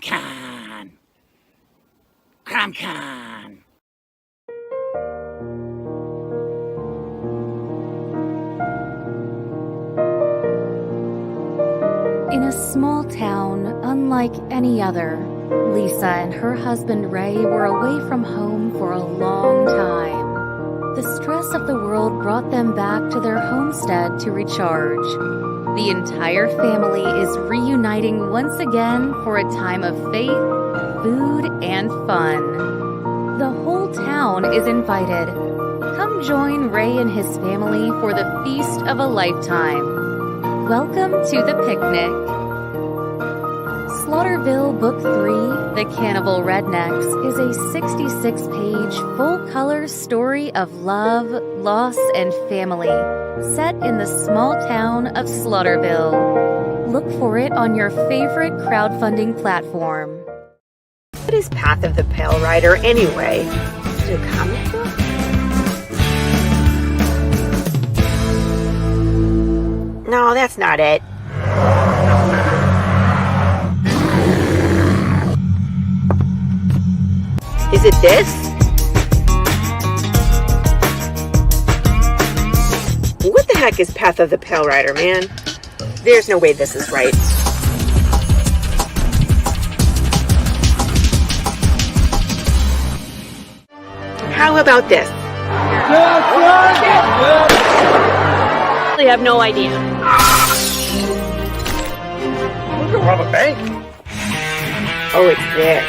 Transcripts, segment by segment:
Crumcon! Crumcon! In a small town, unlike any other, Lisa and her husband Ray were away from home for a long time. The stress of the world brought them back to their homestead to recharge. The entire family is reuniting once again for a time of faith, food, and fun. The whole town is invited. Come join Ray and his family for the feast of a lifetime. Welcome to the picnic. Slaughterville Book 3, The Cannibal Rednecks, is a 66-page, full-color story of love, loss, and family, set in the small town of Slaughterville. Look for it on your favorite crowdfunding platform. What is Path of the Pale Rider, anyway? Is it a comic book? No, that's not it. Is it this? What the heck is Path of the Pale Rider, man? There's no way this is right. How about this? I have no idea. We're gonna rob a bank. Oh, it's this.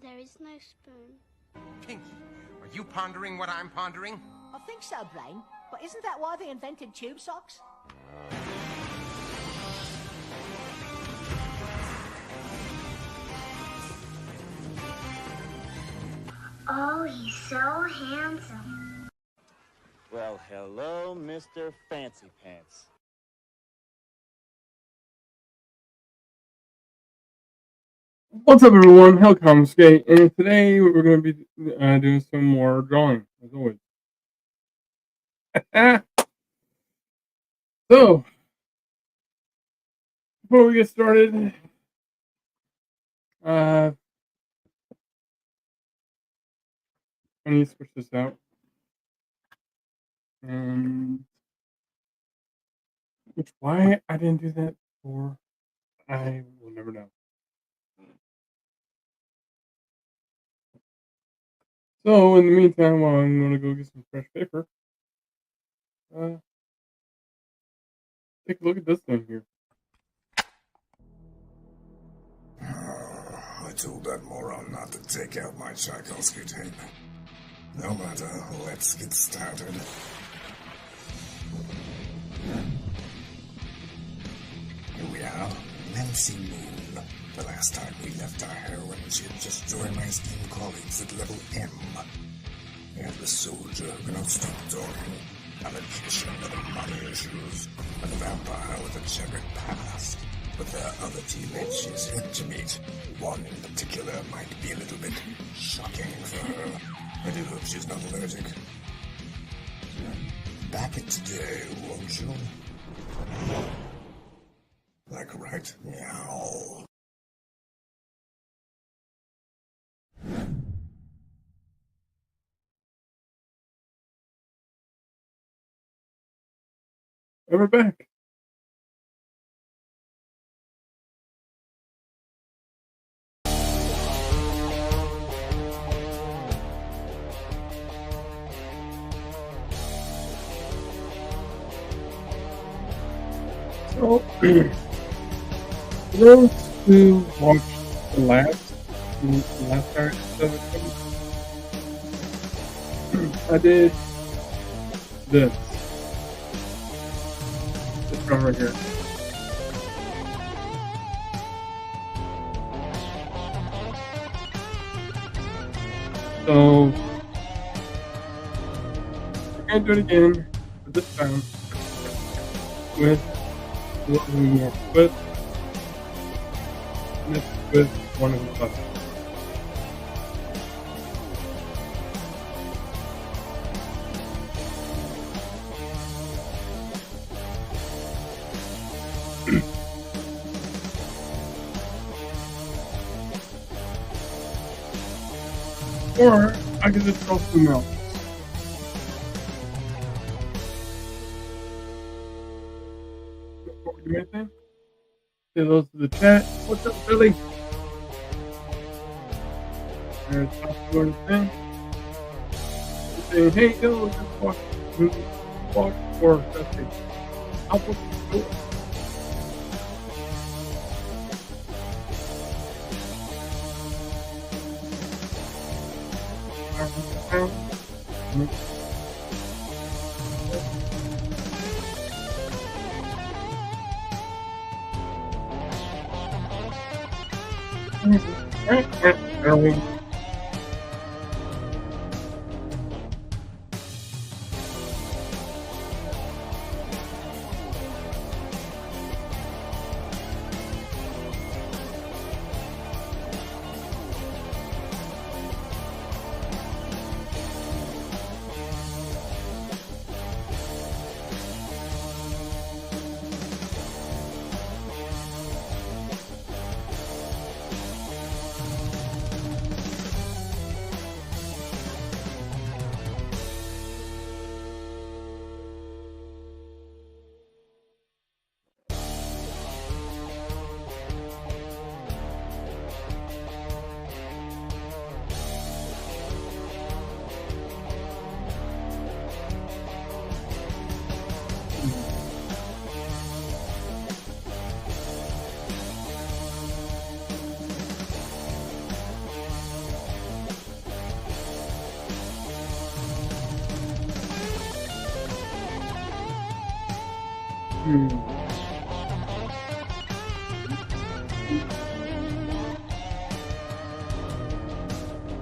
There is no spoon. Pinky, are you pondering what I'm pondering? I think so, Blaine. But isn't that why they invented tube socks? Oh, he's so handsome. Well, hello, Mr. Fancy Pants. What's up, everyone? Hellcom Skate, and today we're going to be doing some more drawing, as always. So, before we get started, I need to switch this out. Which, why I didn't do that before, I will never know. So, in the meantime, while I'm going to go get some fresh paper, take a look at this thing here. I told that moron not to take out my Tchaikovsky tape. No matter, let's get started. Here we are, Nancy Moon. The last time we left our heroine, she had just joined my esteemed colleagues at level M. And the soldier who cannot stop talking, a magician with money issues, and a vampire with a checkered past. But there are other teammates she's yet to meet. One in particular might be a little bit shocking for her. I do hope she's not allergic. Back it today, won't you? Like right now. And we're back. So, for those who watched the last part of it, I did this. This one right here. So, I'm gonna do it again, but this time with a little bit more twist. And it's with one of the buttons. Or I can just throw some milk. Before we do anything, say those to the chat. What's up, Billy? There's doing the thing. Saying, hey, yo, just walk for testing. I'll put the door.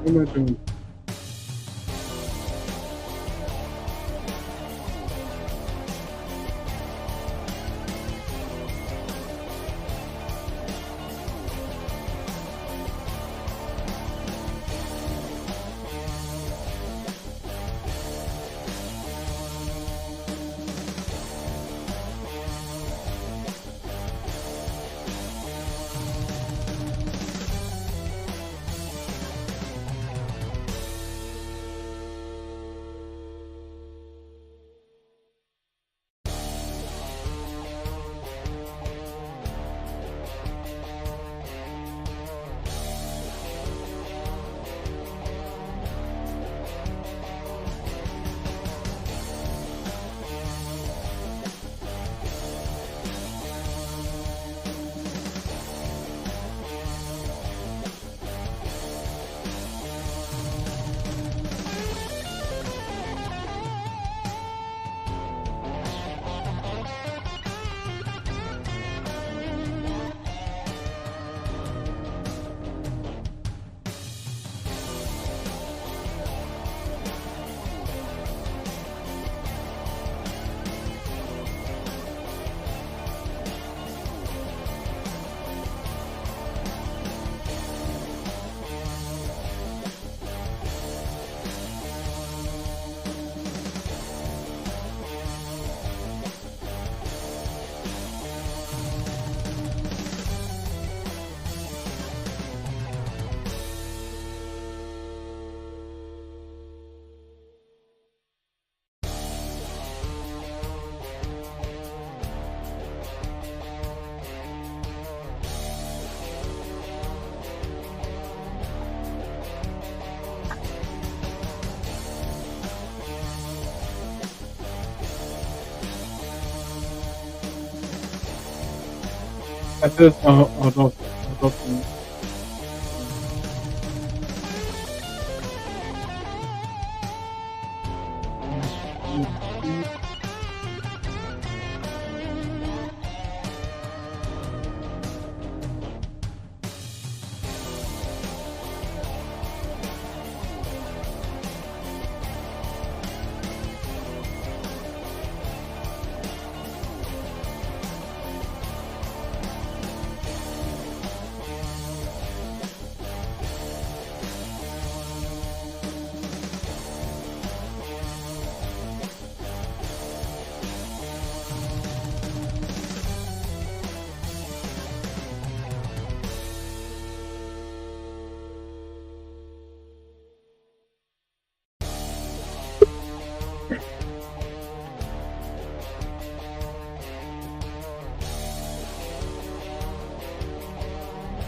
What am I doing? Haces o dos.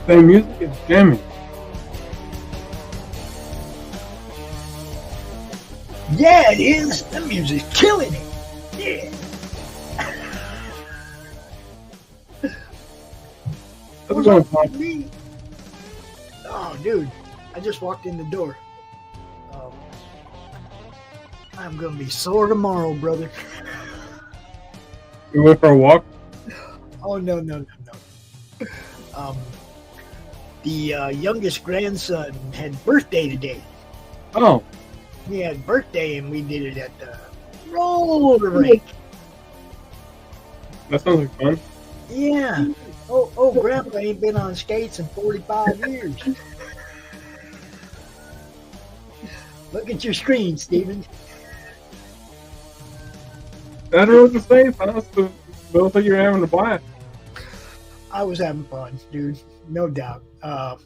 The music is jamming. Yeah, it is. The music's killing it. Yeah. What's going on? Me? Oh, dude, I just walked in the door. I'm gonna be sore tomorrow, brother. You went for a walk? Oh no. The youngest grandson had birthday today. Oh. He had birthday, and we did it at the roller rink. That sounds like fun. Yeah. Oh, Grandpa ain't been on skates in 45 years. Look at your screen, Steven. I don't know what to say. It looks like you're having a blast. I was having fun, dude. No doubt. I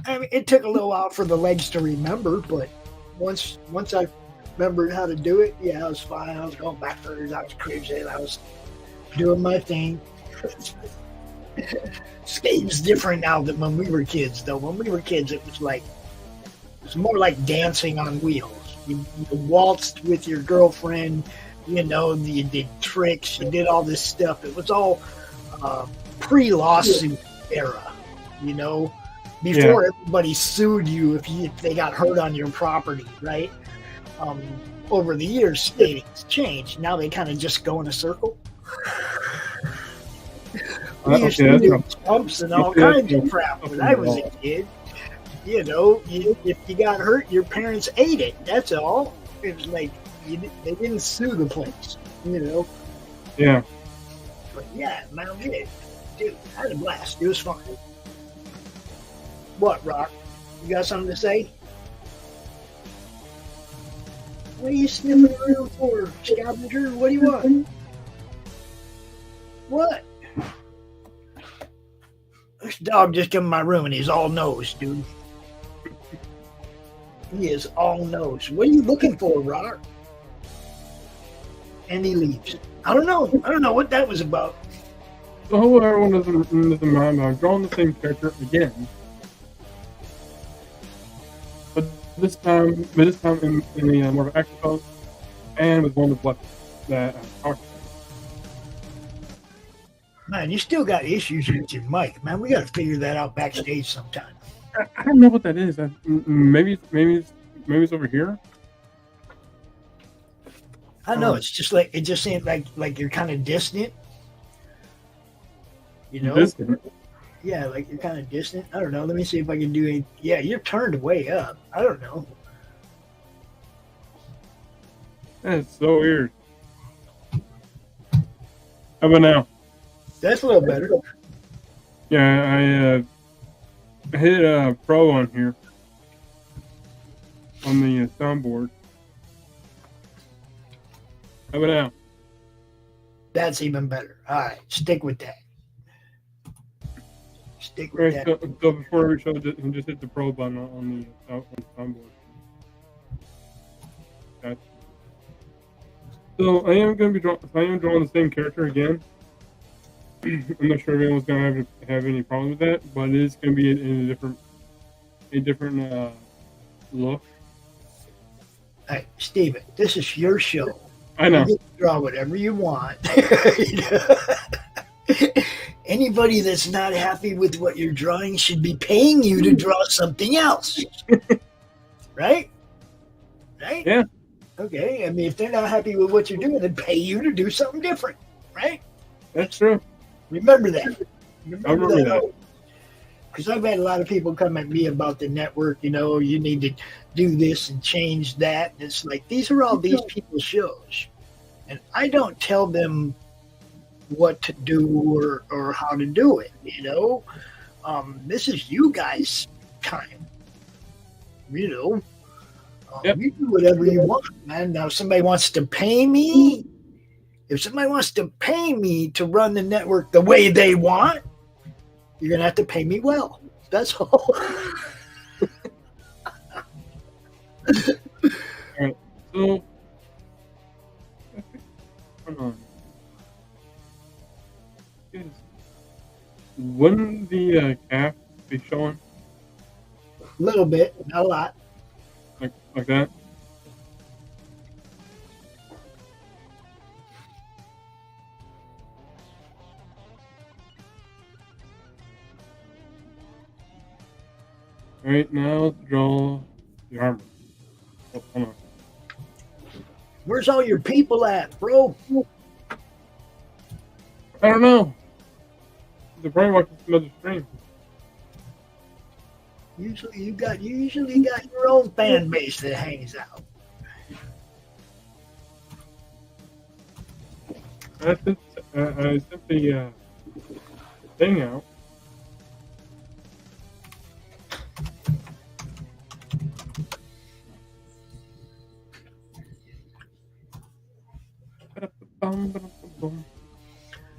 mean, it took a little while for the legs to remember, but once I remembered how to do it, yeah, I was fine. I was going backwards. I was cruising. I was doing my thing. Skating's different now than when we were kids, though. When we were kids, it was more like dancing on wheels. You waltzed with your girlfriend. You know, you did tricks. You did all this stuff. It was all pre-lawsuit era. You know, before everybody sued you if they got hurt on your property, right? Over the years, skating's changed. Now they kind of just go in a circle. We used to do jumps and all kinds of crap when I was a kid. You know, if you got hurt, your parents ate it. That's all. It was like they didn't sue the place. You know. Yeah. But yeah, man, dude, I had a blast. It was fun. What, Rock? You got something to say? What are you sniffing around for, scavenger? What do you want? What? This dog just came in my room and he's all nose, dude. He is all nose. What are you looking for, Rock? And he leaves. I don't know what that was about. So hopefully everyone doesn't mind. I'm drawing the same character again. But this time in the more of an action pose and with one of the power. Man, you still got issues with your mic, man. We got to figure that out backstage sometime. I don't know what that is. Maybe it's over here. I know it's just like it just seems like you're kind of distant. You know? Distant. Yeah, like you're kind of distant. I don't know. Let me see if I can do it. Yeah, you're turned way up. I don't know. That's so weird. How about now? That's a little better. Yeah, I hit Pro on here on the soundboard. How about now? That's even better. All right, stick with that. Stick with that. So before we show, just hit the Pro button on the soundboard. Okay. So I am going to be drawing the same character again. I'm not sure if anyone's going to have any problem with that, but it is going to be in a different look. Hey, Steven, this is your show. I know. You can draw whatever you want. Anybody that's not happy with what you're drawing should be paying you to draw something else. Right? Right? Yeah. Okay. I mean, if they're not happy with what you're doing, then pay you to do something different. Right? That's true. Remember that. I remember that. Because I've had a lot of people come at me about the network, you know, you need to do this and change that. And it's like, these are all these people's shows. And I don't tell them what to do or how to do it, you know. This is you guys' time. You know. You do whatever you want, man. Now, if somebody wants to pay me, to run the network the way they want, you're going to have to pay me well. That's all. All right. So, hold on. Wouldn't the calf be showing A little bit, not a lot. like that? All right, now let's draw the armor. Oh, hold on. Where's all your people at, bro? I don't know. They're probably watching some other stream. Usually you got your own fan base that hangs out. I sent the thing out.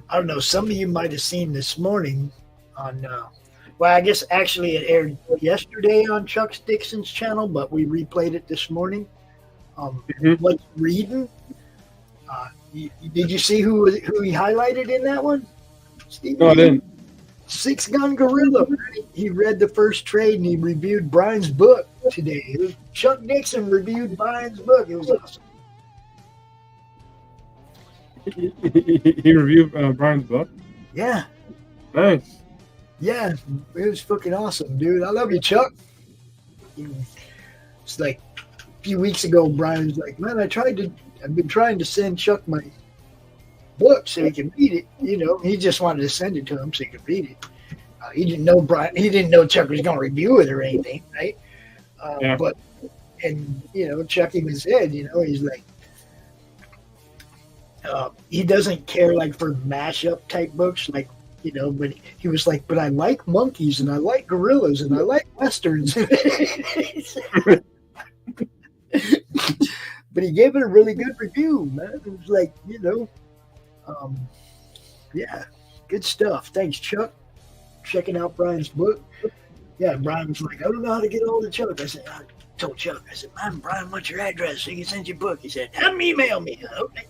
I don't know. Some of you might have seen this morning on. Well, I guess actually it aired yesterday on Chuck Dixon's channel, but we replayed it this morning. What's reading? Did you see who he highlighted in that one? Steve? No, I didn't. Six Gun Gorilla. He read the first trade and he reviewed Brian's book today. Chuck Dixon reviewed Brian's book. It was awesome. He reviewed Brian's book? Yeah. Nice. Yeah, it was fucking awesome, dude. I love you, Chuck. It's like a few weeks ago, Brian was like, man, I've been trying to send Chuck my book so he can read it. You know, he just wanted to send it to him so he could read it. He didn't know Chuck was going to review it or anything, right? Yeah. But, and, you know, Chuck even said, you know, he's like, he doesn't care like for mashup type books, like, you know, but he was like, but I like monkeys and I like gorillas and I like westerns. But he gave it a really good review, man. It was like, you know, yeah, good stuff. Thanks, Chuck. Checking out Brian's book. Yeah, Brian was like, I don't know how to get hold of Chuck. I said, I told Chuck, I said, man, Brian, what's your address so you can send your book? He said, have him email me. Okay.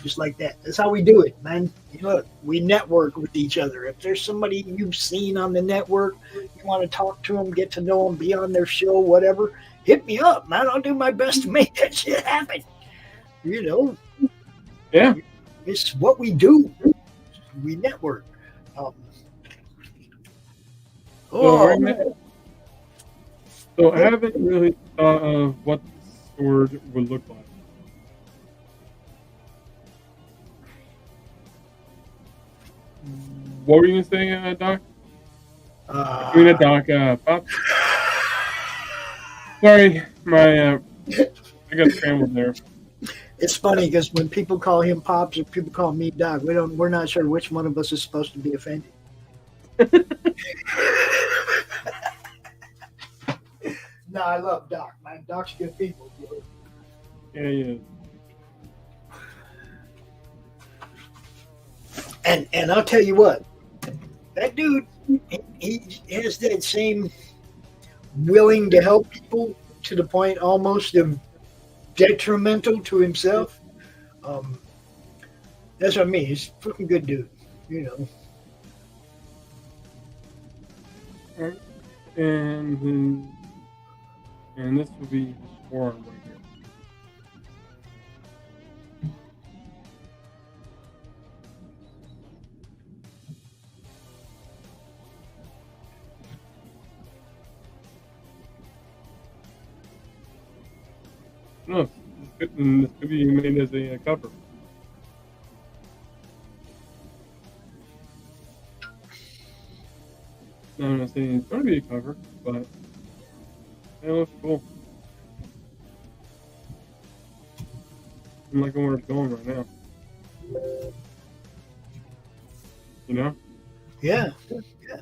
Just like that. That's how we do it, man. You know, we network with each other. If there's somebody you've seen on the network, you want to talk to them, get to know them, be on their show, whatever, hit me up, man. I'll do my best to make that shit happen. You know? Yeah. It's what we do. We network. So I haven't really thought of what the sword would look like. What were you going to say, Doc? Doc, Pops? Sorry, I got scrambled there. It's funny because when people call him Pops or people call me Doc, we're not sure which one of us is supposed to be offended. No, I love Doc, man. Doc's good people. Yeah, he is. And I'll tell you what, that dude, he has that same willing to help people to the point almost of detrimental to himself. That's what I mean. He's a fucking good dude, you know. And this will be his forearm right here. No, this could be made as a cover. No, I'm not saying it's going to be a cover, but it looks cool. I'm liking where it's going right now. You know? Yeah. Yeah.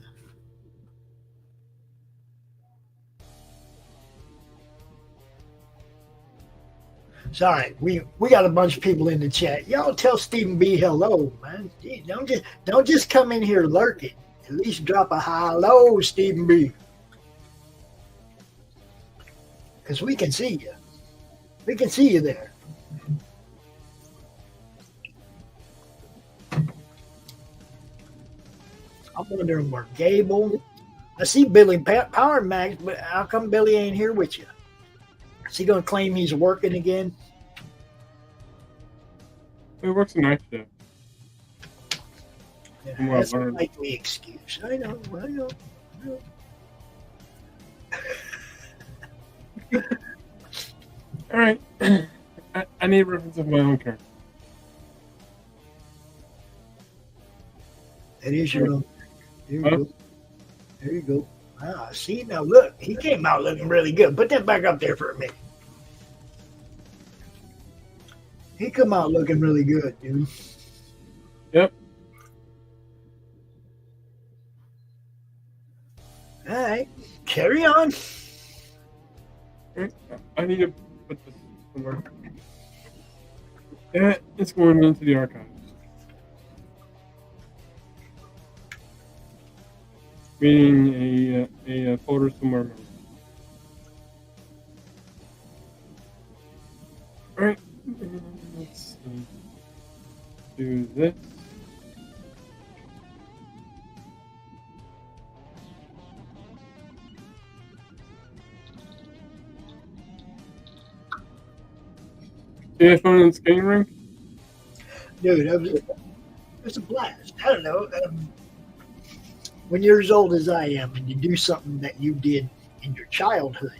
Sorry, we got a bunch of people in the chat. Y'all tell Stephen B hello, man. Don't just come in here lurking. At least drop a hello, Stephen B. Because we can see you. We can see you there. I'm wondering where Gable. I see Billy Power Max, but how come Billy ain't here with you? Is he going to claim he's working again? He works a night shift. Yeah, From what that's I've a learned. likely excuse. I know. All right. I need reference of my own character. That is your own. There you go. There you go. Ah, see, now look. He came out looking really good. Put that back up there for a minute. He come out looking really good, dude. Yep. All right. Carry on. I need to put this somewhere. Yeah, it's going into the archives. Meaning a folder somewhere. Alright, let's see. Do this. See that fun in the skating rink? Dude, it was a blast. I don't know. When you're as old as I am and you do something that you did in your childhood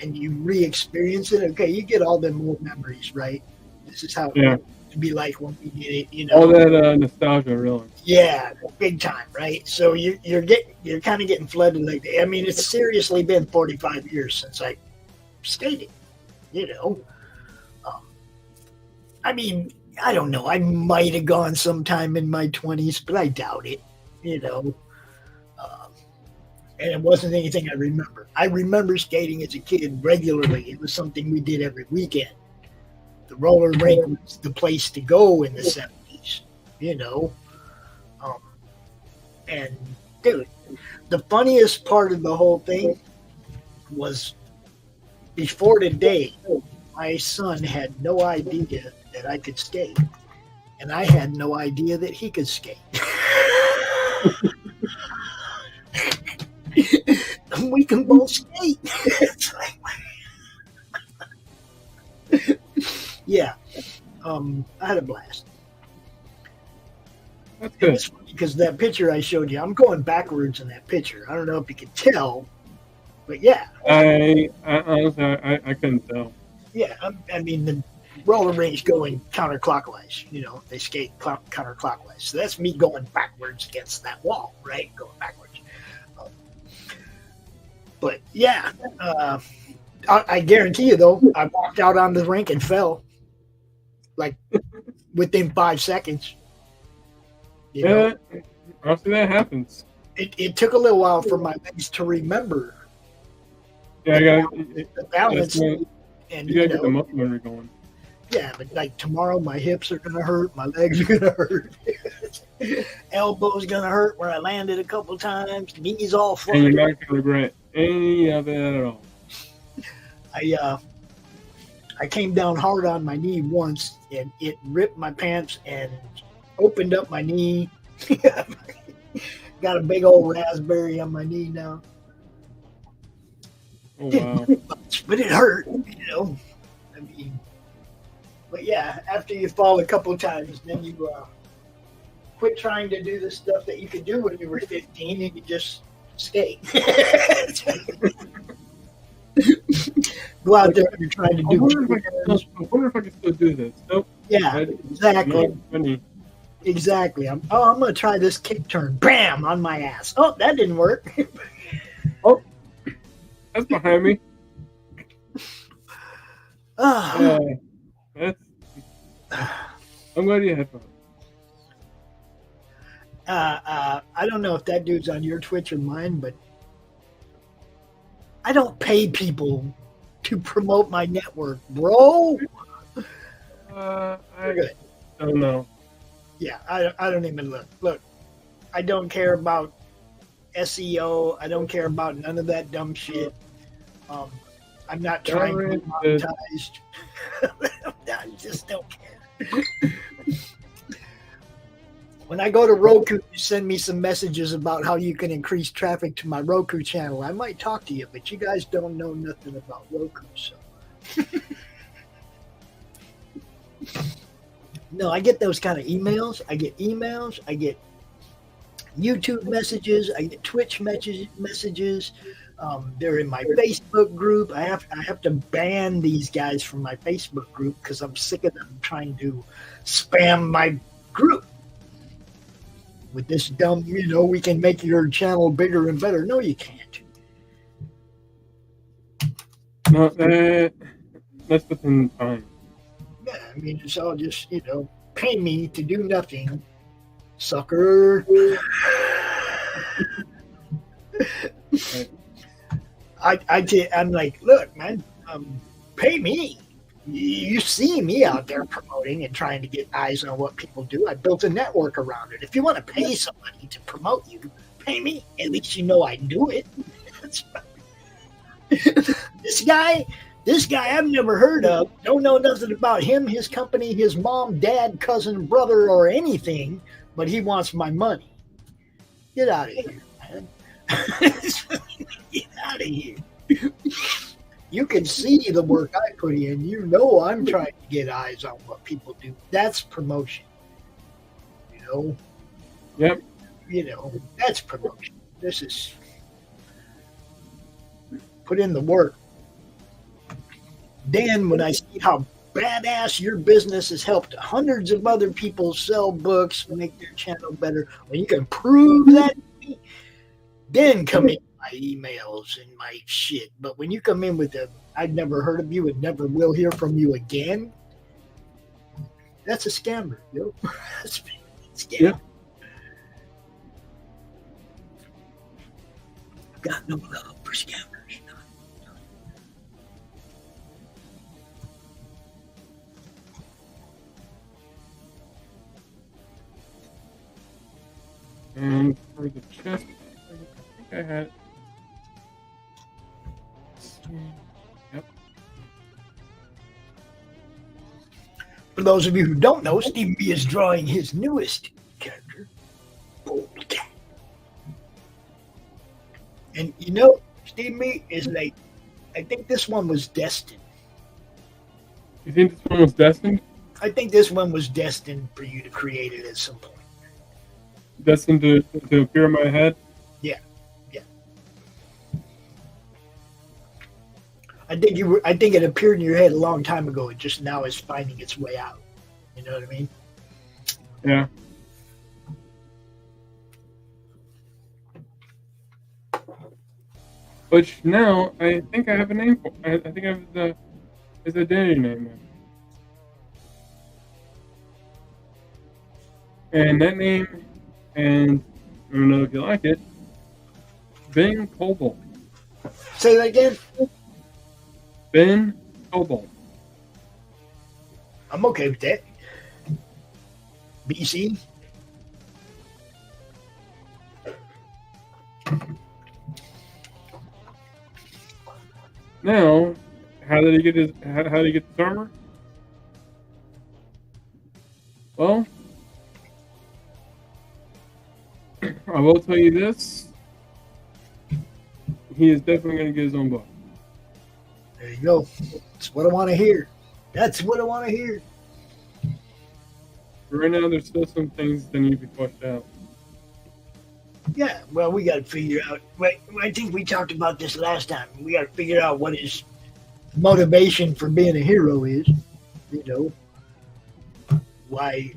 and you re-experience it, okay, you get all them old memories, right? This is how it used to be like when we did it, you know. All that nostalgia, really. Yeah, big time, right? So you're kind of getting flooded like that. I mean, it's seriously been 45 years since I skated, you know. I mean, I don't know. I might have gone sometime in my 20s, but I doubt it, you know. And it wasn't anything I remember. I remember skating as a kid regularly. It was something we did every weekend. The roller rink was the place to go in the 70s, you know. And, dude, the funniest part of the whole thing was before today, my son had no idea that I could skate. And I had no idea that he could skate. We can both skate. It's like, yeah. I had a blast. That's good. It's funny because that picture I showed you, I'm going backwards in that picture. I don't know if you could tell, but yeah. I honestly, I couldn't tell. Yeah, I mean, the roller rink's going counterclockwise. You know, they skate counterclockwise. So that's me going backwards against that wall, right? Going backwards. But yeah, I guarantee you, though, I walked out on the rink and fell like within 5 seconds. You know? Honestly, that happens. It took a little while for my legs to remember. Yeah, the balance. You gotta get the muscle memory going. Yeah, but like tomorrow, my hips are gonna hurt, my legs are gonna hurt, elbows gonna hurt where I landed a couple times, knees all flat. And you're not gonna regret any of it at all. I came down hard on my knee once, and it ripped my pants and opened up my knee. Got a big old raspberry on my knee now. Oh wow! But it hurt, you know. I mean, but yeah, after you fall a couple times, then you quit trying to do the stuff that you could do when you were 15, and you just skate. Go out there and you're trying to do. I wonder if I can still do this. Nope. Yeah, exactly. Exactly. I'm gonna try this kick turn. Bam! On my ass. Oh, that didn't work. Oh, that's behind me. I'm glad you had fun. I don't know if that dude's on your Twitch or mine, but I don't pay people to promote my network, bro. I don't know. Yeah, I don't even look. Look, I don't care about SEO. I don't care about none of that dumb shit. I'm not trying to be monetized. I just don't care. When I go to Roku, you send me some messages about how you can increase traffic to my Roku channel. I might talk to you, but you guys don't know nothing about Roku, so. No, I get those kind of emails. I get YouTube messages. I get Twitch messages. They're in my Facebook group. I have to ban these guys from my Facebook group because I'm sick of them trying to spam my group with this dumb, we can make your channel bigger and better. No, you can't. No, that's within time. Yeah, I mean, it's all just, pay me to do nothing, sucker. I'm like, look, man, pay me. You see me out there promoting and trying to get eyes on what people do. I built a network around it. If you want to pay somebody to promote you, pay me. At least you know I do it. This guy I've never heard of. Don't know nothing about him, his company, his mom, dad, cousin, brother, or anything, but he wants my money. Get out of here, man. Get out of here. You can see the work I put in. You know I'm trying to get eyes on what people do. That's promotion. Yep. That's promotion. This is put in the work. Then when I see how badass your business has helped hundreds of other people sell books, make their channel better, when you can prove that to me, then come in my emails and my shit. But when you come in with I'd never heard of you and never will hear from you again, that's a scammer, That's a scammer. Yeah. Got no love for scammers. And for the chest, I think I had. Yep. For those of you who don't know, Steve B is drawing his newest character, Boldcat. And Steve B is like, I think this one was destined. You think this one was destined? I think this one was destined for you to create it at some point. Destined to appear in my head? Yeah. I think it appeared in your head a long time ago. It just now is finding its way out. You know what I mean? Yeah. Which now I think I have a name for. I think I have his identity name now. And that name, and I don't know if you like it, Ben Cobalt. Say that again? Ben Cobalt. I'm okay with that. BC. Now, how did he get the armor? Well, I will tell you this. He is definitely going to get his own book. There you go. That's what I want to hear. That's what I want to hear. Right now, there's still some things that need to be flushed out. Yeah, well, we got to figure out. I think we talked about this last time. We got to figure out what his motivation for being a hero is. Why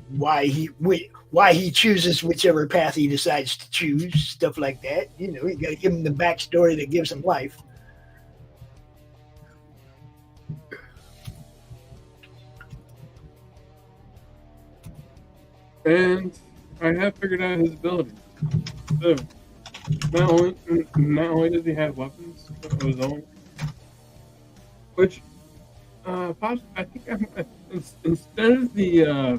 he chooses whichever path he decides to choose, stuff like that. You got to give him the backstory that gives him life. And I have figured out his abilities. So, not only does he have weapons of his own, which I think instead of the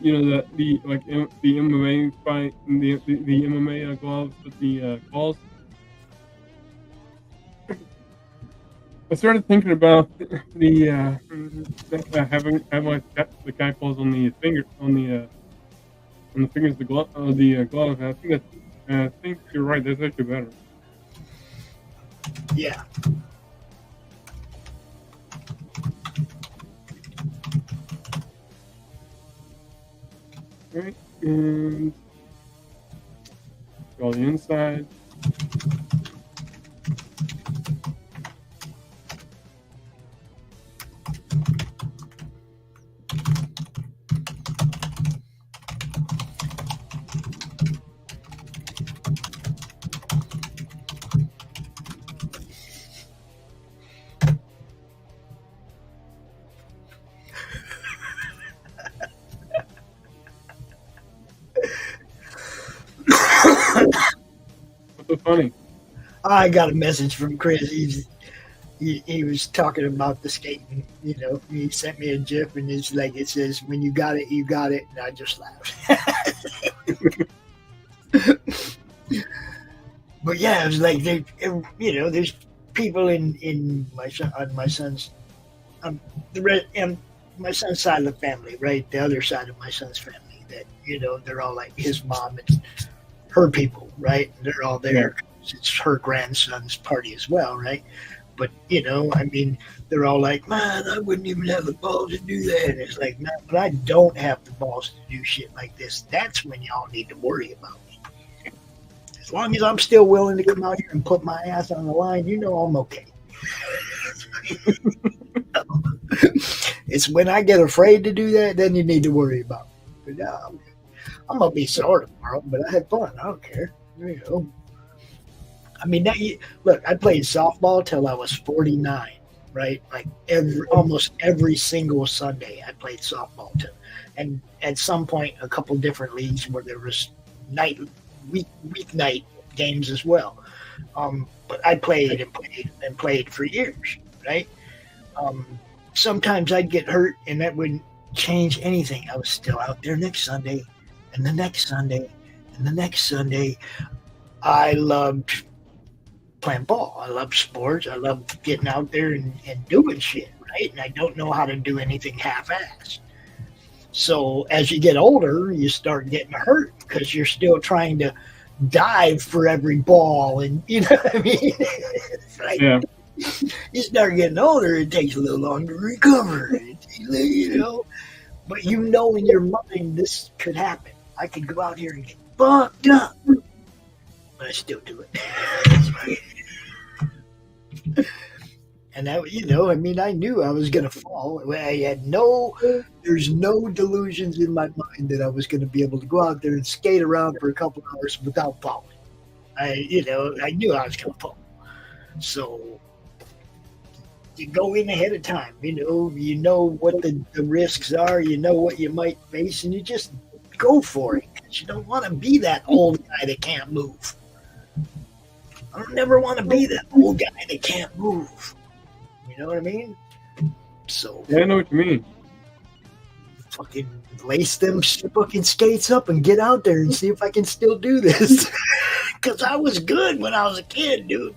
MMA fight, the MMA gloves with the claws, I started thinking about having like the guy claws on the finger, on the on the fingers, the glove. I think you're right. That's actually better. Yeah. Right, and go on the inside. What's so funny? I got a message from Chris. He was talking about the skating. You know, he sent me a GIF, and it's like it says, "When you got it, you got it." And I just laughed. But yeah, it was like there's people in my son's my son's side of the family, right? The other side of my son's family, that they're all like his mom and her people, right? They're all there. Yeah. It's her grandson's party as well, right? But they're all like, "Man, I wouldn't even have the balls to do that." And it's like, "Man, but I don't have the balls to do shit like this." That's when y'all need to worry about me. As long as I'm still willing to come out here and put my ass on the line, I'm okay. It's when I get afraid to do that, then you need to worry about me. But I'm gonna be sore tomorrow, but I had fun. I don't care. Look, I played softball till I was 49, right? Like almost every single Sunday, I played softball till, and at some point, a couple different leagues where there was weeknight games as well. But I played and played for years, right? Sometimes I'd get hurt, and that wouldn't change anything. I was still out there next Sunday, and the next Sunday, and the next Sunday. I loved playing ball. I loved sports. I loved getting out there and doing shit, right? And I don't know how to do anything half-assed. So as you get older, you start getting hurt because you're still trying to dive for every ball, and you know what I mean? It's like, yeah. You start getting older, it takes a little longer to recover, But in your mind, this could happen. I could go out here and get fucked up, but I still do it. And I knew I was going to fall. There's no delusions in my mind that I was going to be able to go out there and skate around for a couple hours without falling. I knew I was going to fall. So you go in ahead of time, you know what the risks are, you know what you might face, and you just go for it. You don't want to be that old guy that can't move. I don't never want to be that old guy that can't move. You know what I mean? So yeah, I know what you mean. Fucking lace them fucking skates up and get out there and see if I can still do this. Because I was good when I was a kid, dude.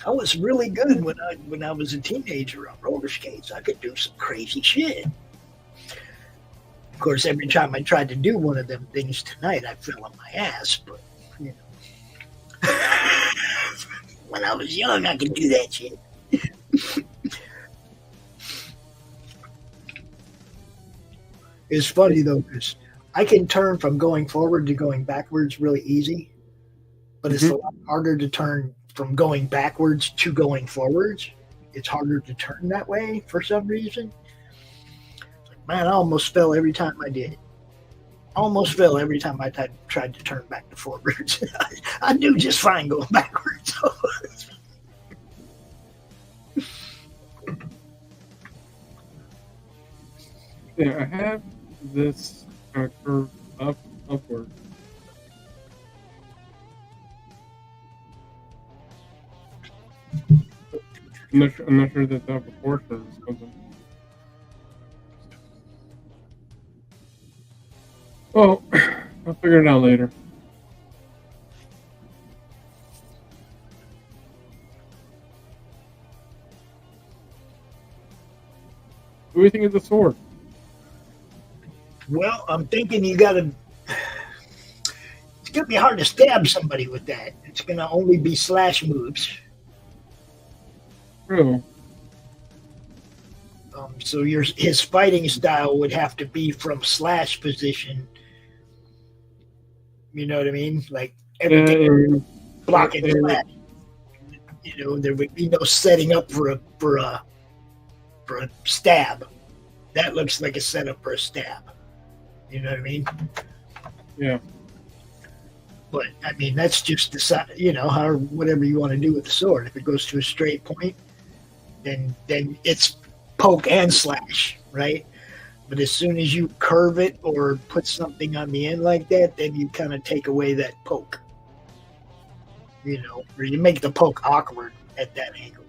I was really good when I was a teenager on roller skates. I could do some crazy shit. Of course, every time I tried to do one of them things tonight, I fell on my ass. But when I was young, I could do that shit. It's funny though, because I can turn from going forward to going backwards really easy, but it's a lot harder to turn from going backwards to going forwards. It's harder to turn that way for some reason. Man, I almost fell every time I did it. Almost fell every time I tried to turn back to forwards. I do just fine going backwards. Yeah, I have this curve upward. I'm not sure that's out proportion or something. Well, I'll figure it out later. What do you think of the sword? Well, I'm thinking it's gonna be hard to stab somebody with that. It's gonna only be slash moves. True. So his fighting style would have to be from slash position. You know what I mean? Like everything blocking slash. You know, there would be no setting up for a stab. That looks like a setup for a stab. You know what I mean? Yeah. But I mean, that's just how whatever you want to do with the sword. If it goes to a straight point, then it's poke and slash, right? But as soon as you curve it or put something on the end like that, then you kind of take away that poke. You know, or you make the poke awkward at that angle.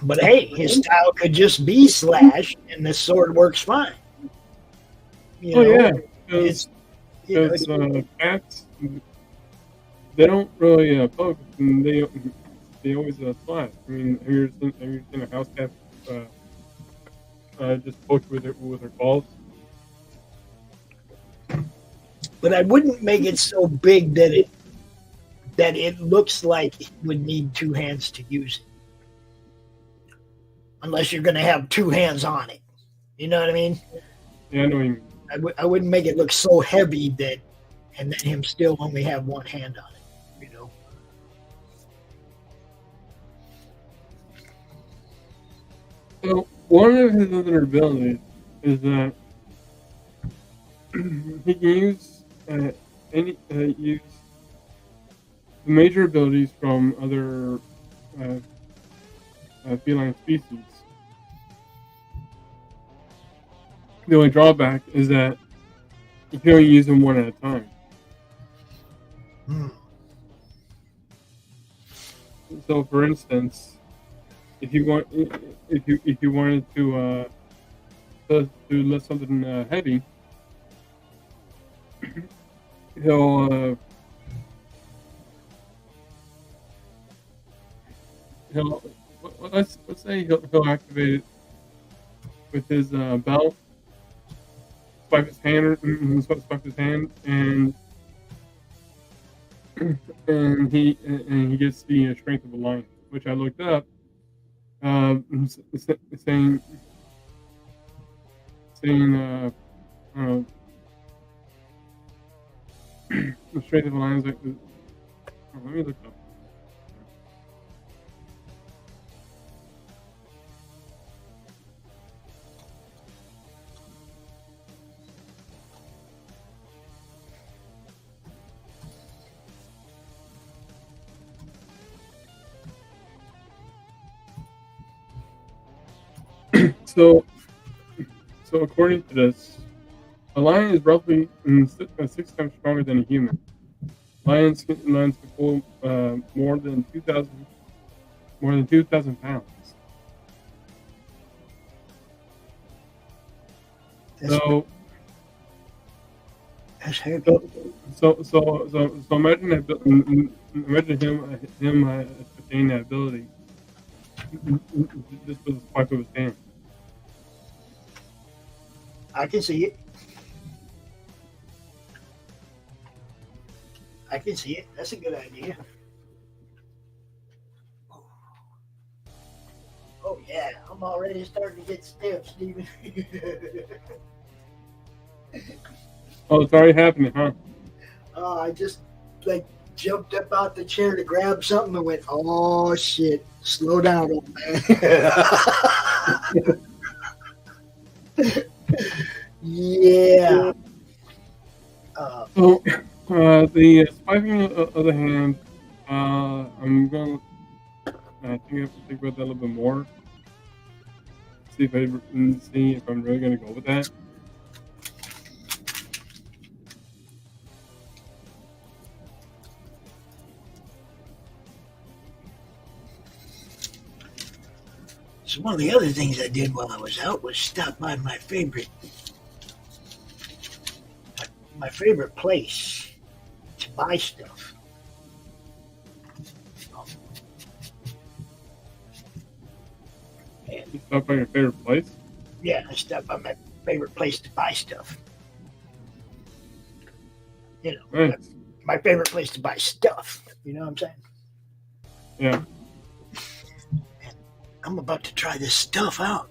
But hey, his style could just be slash, and the sword works fine. Yeah, because cats, they don't really poke, and they always slash. I mean, have you seen a house cat just poke with her balls? But I wouldn't make it so big that it looks like it would need two hands to use it. Unless you're going to have two hands on it. You know what I mean? Yeah, I know what you mean. I wouldn't make it look so heavy and then him still only have one hand on it, you know? So, one of his other abilities is that he can use use the major abilities from other feline species. The only drawback is that you can only use them one at a time. So, for instance, if you wanted to lift something heavy, let's say he'll activate it with his belt, swipe his hand, and he gets the strength of a lion, which I looked up, saying the strength of a lion is like. Let me look up. So according to this, a lion is roughly 6 times stronger than a human. Lions can pull more than 2,000 pounds. So imagine him attaining that ability just with a swipe of his hand. I can see it. That's a good idea. Oh yeah, I'm already starting to get stiff, Steven. Oh, it's already happening, huh? I just jumped up out the chair to grab something and went, oh shit, slow down, old man. Yeah. The swiping of the hand, I'm going to I think I have to think about that a little bit more. See if I'm really going to go with that. So one of the other things I did while I was out was stop by my favorite place to buy stuff. And You stop by your favorite place? Yeah, I stop by my favorite place to buy stuff. You know, Nice. my favorite place to buy stuff. You know what I'm saying? Yeah. I'm about to try this stuff out.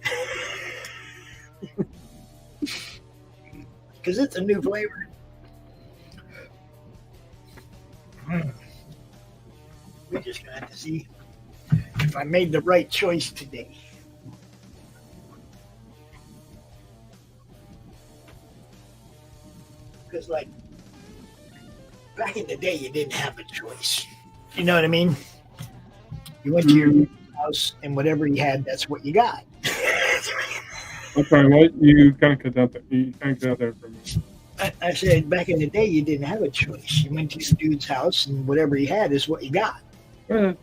Because it's a new flavor. We're just going to have to see if I made the right choice today. Because, like, back in the day, you didn't have a choice. You know what I mean? You went to your house, and whatever you had, that's what you got. I'm sorry, what? You kind of cut out there. You kind of cut out there for me. I said, back in the day, you didn't have a choice. You went to your dude's house, and whatever he had is what you got. Yeah.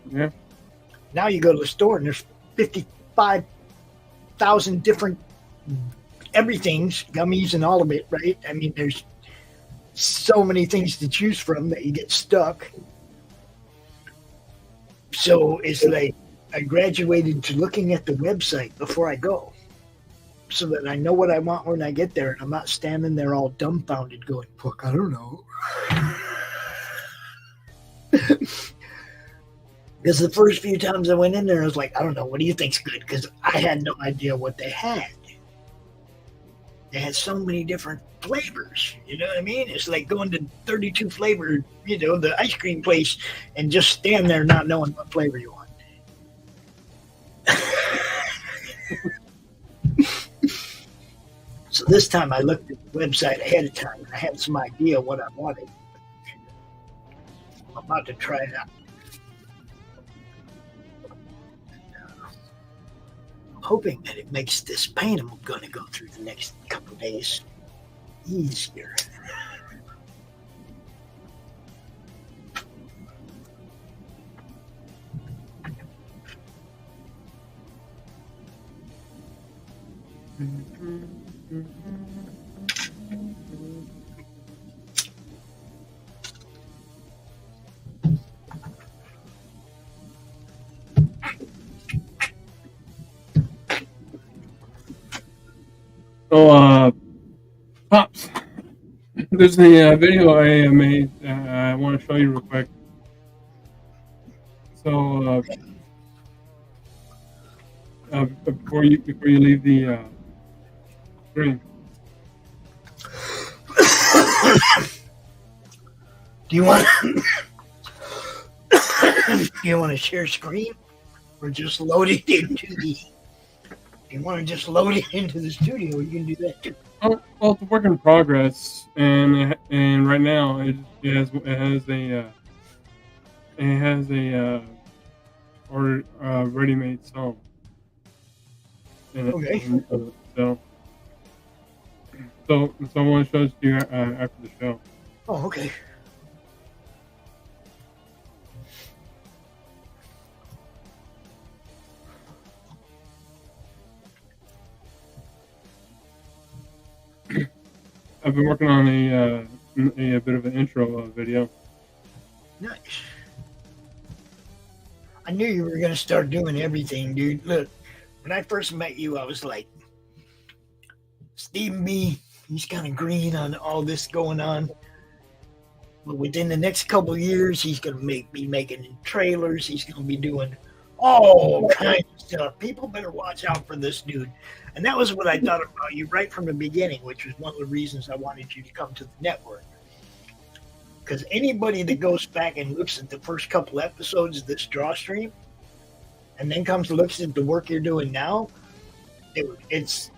Now you go to the store, and there's 55,000 different everythings, gummies and all of it, right? I mean, there's so many things to choose from that you get stuck. So it's like I graduated to looking at the website before I go, so that I know what I want when I get there, and I'm not standing there all dumbfounded going, "Fuck, I don't know." Because the first few times I went in there, I was like, "I don't know. What do you think's good?" Because I had no idea what they had. They had so many different flavors. You know what I mean? It's like going to 32 flavor, the ice cream place, and just stand there not knowing what flavor you want. So this time I looked at the website ahead of time, and I had some idea what I wanted. I'm about to try it out. I'm hoping that it makes this pain I'm going to go through the next couple of days easier. So, Pops, there's the video I made. I want to show you real quick. So, before you leave the screen. Do you want to share screen, or just load it into the? If you want to just load it into the studio, you can do that too. Oh, well, it's a work in progress, and right now it has a ready-made song. Okay. So I want to show it to you after the show. Oh, okay. I've been working on a bit of an intro video. Nice. I knew you were going to start doing everything, dude. Look, when I first met you, I was like, Stephen B., he's kind of green on all this going on. But within the next couple of years, he's going to be making trailers. He's going to be doing all kinds of stuff. People better watch out for this dude. And that was what I thought about you right from the beginning, which was one of the reasons I wanted you to come to the network. Because anybody that goes back and looks at the first couple episodes of this DrawStream and then comes and looks at the work you're doing now, it's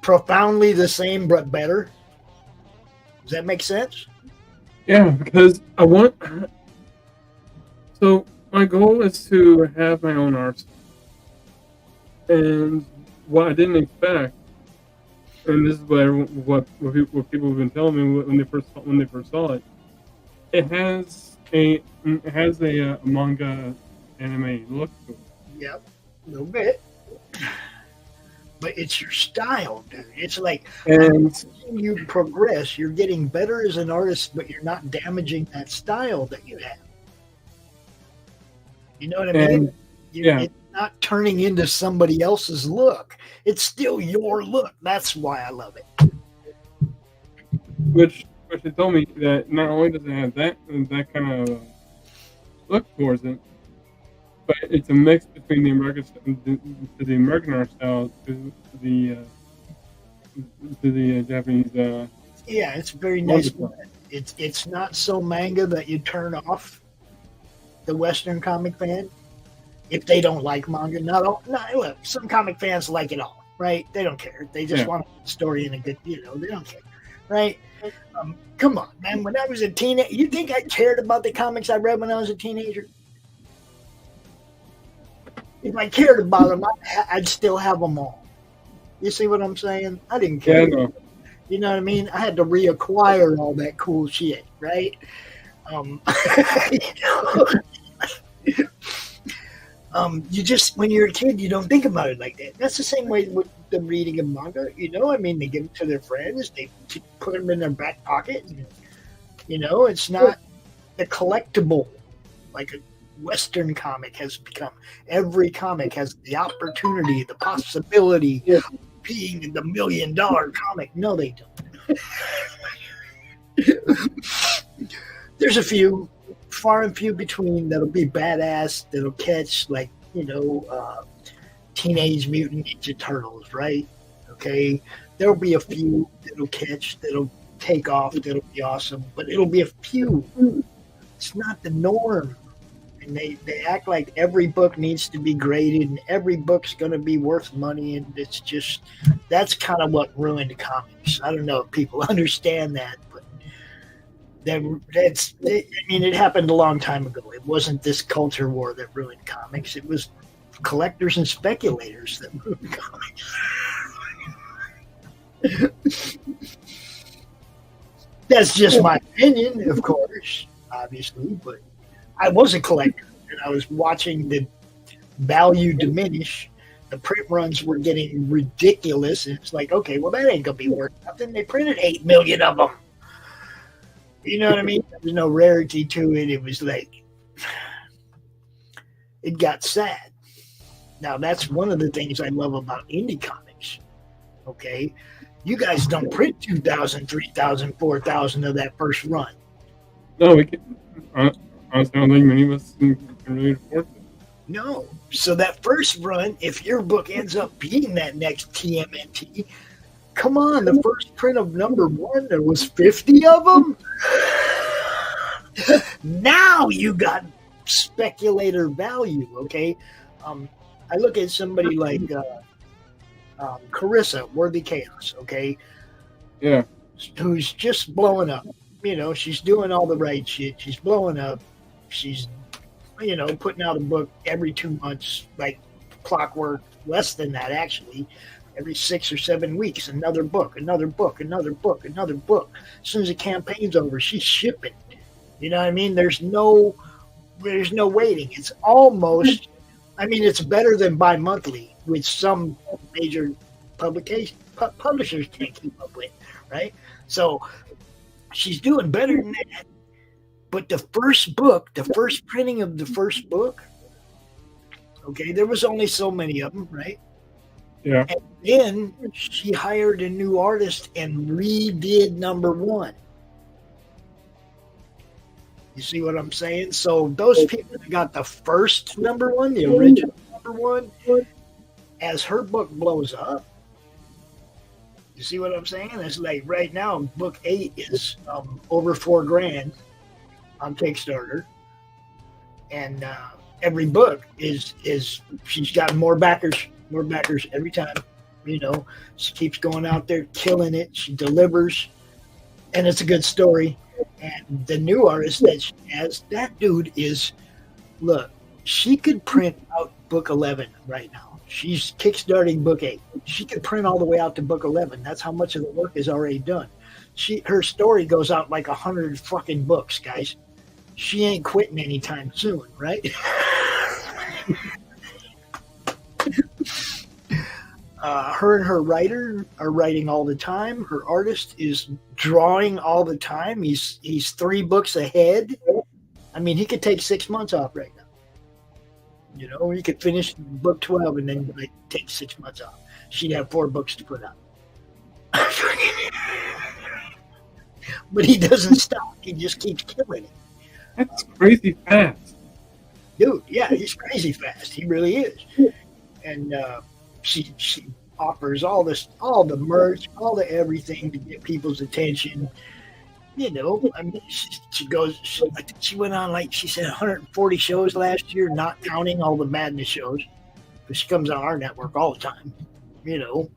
profoundly the same but better. Does that make sense? Yeah, because so my goal is to have my own arsenal. And what I didn't expect, and this is what people have been telling me when they first saw it, it has a manga anime look to it. Yep, a little bit. But it's your style, dude. It's like, and you progress, you're getting better as an artist, but you're not damaging that style that you have. You know what I mean? Yeah. not turning into somebody else's look. It's still your look. That's why I love it. Which they told me that not only does it have that kind of look towards it, but it's a mix between the American art style to the Japanese. Yeah, it's very nice. It's not so manga that you turn off the Western comic fan if they don't like manga. Look, some comic fans like it all, right? They don't care. They just want a story and a good, they don't care, right? Come on, man. When I was a teenager, you think I cared about the comics I read when I was a teenager? If I cared about them, I'd still have them all. You see what I'm saying? I didn't care. Yeah, no. You know what I mean? I had to reacquire all that cool shit, right? You just, when you're a kid, you don't think about it like that. That's the same way with the reading of manga. I mean, they give it to their friends. They put them in their back pocket. And, it's not the collectible like a Western comic has become. Every comic has the opportunity, the possibility of being the $1 million comic. No, they don't. There's a few, far and few between, that'll be badass, that'll catch, like, Teenage Mutant Ninja Turtles, right? Okay. There'll be a few that'll catch, that'll take off, that'll be awesome, but it'll be a few. It's not the norm. And they act like every book needs to be graded and every book's going to be worth money. And it's just, that's kind of what ruined comics. I don't know if people understand that, but it happened a long time ago. It wasn't this culture war that ruined comics. It was collectors and speculators that ruined comics. That's just my opinion, of course, obviously, but I was a collector, and I was watching the value diminish. The print runs were getting ridiculous, and it's like, okay, well, that ain't going to be worth nothing. They printed 8 million of them. You know what I mean? There was no rarity to it. It was like, it got sad. Now, that's one of the things I love about indie comics, okay? You guys don't print 2,000, 3,000, 4,000 of that first run. No, we can. Honestly, I don't think many of us can really afford it. No. So that first run, if your book ends up being that next TMNT, come on, the first print of number 1, there was 50 of them. Now you got speculator value, okay? I look at somebody like Carissa, Worthy Chaos, okay? Yeah. Who's just blowing up. She's doing all the right shit. She's blowing up. She's, putting out a book every 2 months, like clockwork, less than that, actually. Every 6 or 7 weeks, another book, another book, another book, another book. As soon as the campaign's over, she's shipping. You know what I mean? There's no waiting. It's almost, it's better than bi-monthly, which some major publishers can't keep up with, right? So she's doing better than that. But the first book, the first printing of the first book, okay, there was only so many of them, right? Yeah. And then she hired a new artist and redid number 1. You see what I'm saying? So those people that got the first number 1, the original number 1, as her book blows up, you see what I'm saying? It's like right now, book 8 is over $4,000 on Kickstarter, and every book is she's got more backers every time. She keeps going out there killing it. She delivers, and it's a good story. And the new artist that she has, that dude is, look, she could print out book 11 right now. She's kickstarting book 8. She could print all the way out to book 11. That's how much of the work is already done. Her story goes out like 100 fucking books, guys. She ain't quitting anytime soon, right? Her and her writer are writing all the time. Her artist is drawing all the time. He's 3 books ahead. He could take 6 months off right now. You know, you could finish book 12 and then like take 6 months off. She'd have 4 books to put out. But he doesn't stop. He just keeps killing it. That's crazy fast. Dude, yeah, he's crazy fast. He really is. And she offers all the merch, all the everything to get people's attention. You know, I mean, I think she went on, like she said, 140 shows last year, not counting all the Madness shows. Because she comes on our network all the time, you know.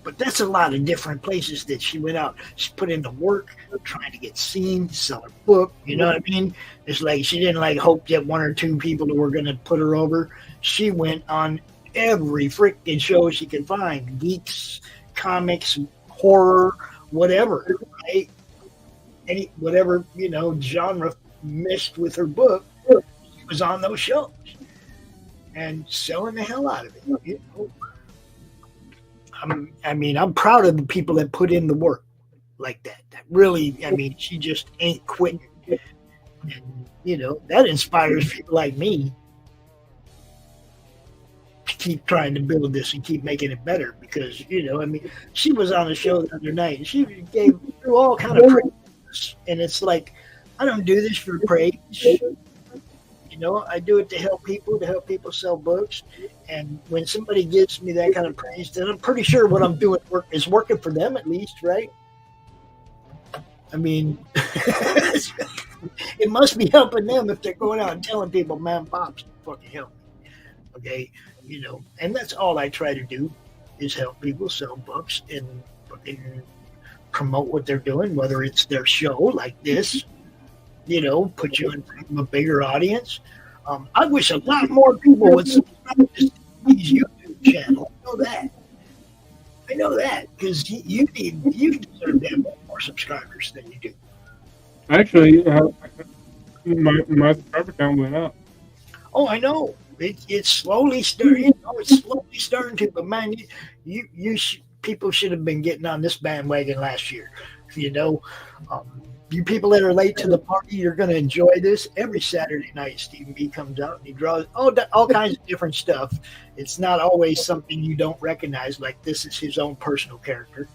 But that's a lot of different places that she went out. She put in the work, trying to get seen, sell her book. You know what I mean? It's like she didn't like hope that 1 or 2 people were going to put her over. She went on every freaking show she could find. Geeks, comics, horror, whatever, right? Whatever, you know, genre mixed with her book, she was on those shows. And selling the hell out of it, you know? I'm proud of the people that put in the work like that. That really, I mean, she just ain't quitting. And, you know, that inspires people like me to keep trying to build this and keep making it better because, you know, I mean, she was on a show the other night and she gave through all kind of praise. And it's like, I don't do this for praise. You know, I do it to help people sell books. And when somebody gives me that kind of praise, then I'm pretty sure what I'm doing is working for them at least, right? I mean, it must be helping them if they're going out and telling people, man, Pops fucking help me. Okay? You know, and that's all I try to do is help people sell books and fucking promote what they're doing, whether it's their show like this, you know, put you in front of a bigger audience. I wish a lot more people would subscribe to Steve's YouTube channel. I know that because you deserve to have more subscribers than you do. Actually, my subscriber count went up. Oh, I know. It's slowly starting. You know, it's slowly starting to. But man, people should have been getting on this bandwagon last year. You know. You people that are late to the party, you're going to enjoy this. Every Saturday night, Stephen B comes out and he draws all kinds of different stuff. It's not always something you don't recognize, like this is his own personal character,